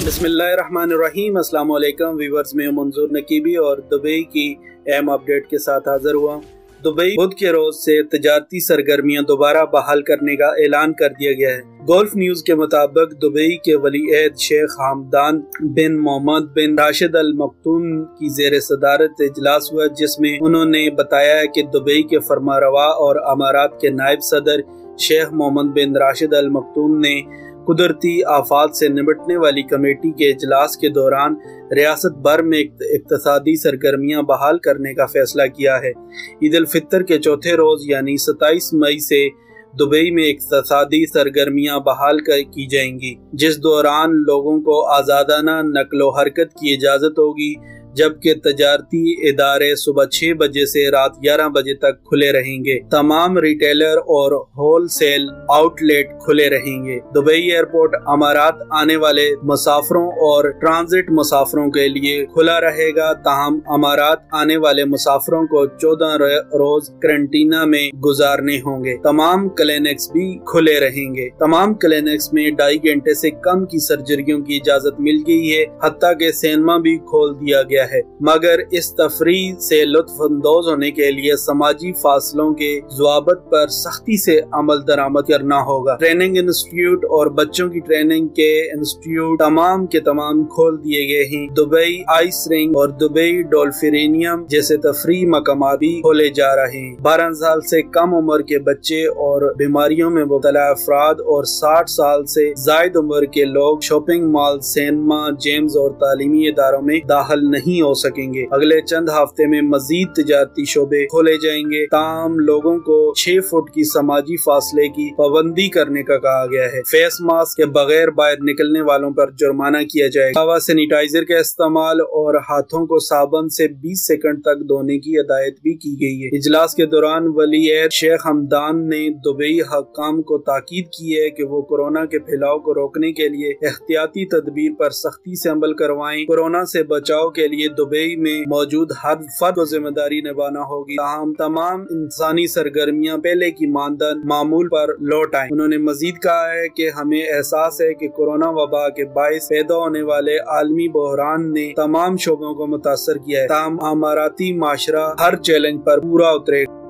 बिस्मिल्लाहिर्रहमानिर्रहीम। अस्सलाम वालेकुम व्यूअर्स, में मंजूर नकीबी और दुबई की अहम अपडेट के साथ हाजिर हुआ। दुबई बुध के रोज से तजारती सरगर्मियां दोबारा बहाल करने का ऐलान कर दिया गया है। गोल्फ न्यूज के मुताबिक दुबई के वली-ए-अहद शेख हमदान बिन मोहम्मद बिन राशिद अल मक्तूम की ज़ेर सदारत इजलास हुआ, जिसमें उन्होंने बताया है कि दुबई के फरमारवा और अमारात के नायब सदर शेख मोहम्मद बिन राशिद अल मक्तूम ने कुदरती आफात से निपटने वाली कमेटी के इजलास के दौरान रियासत भर में इक्तिसादी सरगर्मियां बहाल करने का फैसला किया है। ईद उल फितर के चौथे रोज यानी 27 मई से दुबई में इक्तिसादी सरगर्मियां बहाल की जाएंगी, जिस दौरान लोगों को आज़ादाना नक्लो हरकत की इजाज़त होगी, जबकि तजारती इदारे सुबह 6 बजे से रात 11 बजे तक खुले रहेंगे। तमाम रिटेलर और होलसेल आउटलेट खुले रहेंगे। दुबई एयरपोर्ट अमारात आने वाले मुसाफिरों और ट्रांजिट मुसाफिरों के लिए खुला रहेगा, ताहम अमारात आने वाले मुसाफिरों को 14 रोज क्वारंटीना में गुजारने होंगे। तमाम क्लिनिक्स भी खुले रहेंगे। तमाम क्लिनिक्स में 2.5 घंटे से कम की सर्जरियों की इजाजत मिल गई है, हत्ता के सिनेमा भी खोल दिया गया है, मगर इस तफरीह से लुत्फ अंदोज होने के लिए समाजी फासलों के ज़वाबित पर सख्ती से अमल दरामद करना होगा। ट्रेनिंग इंस्टीट्यूट और बच्चों की ट्रेनिंग के इंस्टीट्यूट तमाम के तमाम खोल दिए गए हैं। दुबई आइस रिंग और दुबई डॉल्फिनियम जैसे तफरीह मकामात भी खोले जा रहे हैं। 12 साल से कम उम्र के बच्चे और बीमारियों में मुब्तला अफराद और 60 साल से जायद उम्र के लोग शॉपिंग मॉल, सिनेमा, जिम्स और तालीमी इदारों में दाखिल नहीं हो सकेंगे। अगले चंद हफ्ते में मजीद तिजारती शोबे खोले जाएंगे, ताम लोगों को 6 फुट की समाजी फासले की पाबंदी करने का कहा गया है। फेस मास्क के बगैर बाहर निकलने वालों पर जुर्माना किया जाएगा। हवा सैनिटाइजर का इस्तेमाल और हाथों को साबुन से 20 सेकंड तक धोने की हिदायत भी की गई है। इजलास के दौरान वली-ए-अहद शेख हमदान ने दुबई हकाम को ताकीद की है कि वो कोरोना के फैलाव को रोकने के लिए एहतियाती तदबीर पर सख्ती से अमल करवाएं। कोरोना से बचाव के लिए दुबई में मौजूद हर फर्द को जिम्मेदारी निभाना होगी। तमाम इंसानी सरगर्मियां पहले की मानदंड मामूल पर लौट आए। उन्होंने मजीद कहा है कि हमें एहसास है कि कोरोना वबा के बायस पैदा होने वाले आलमी बहरान ने तमाम शोबों को मुतासर किया है। ताम अमाराती माशरा हर चैलेंज पर पूरा उतरेगा।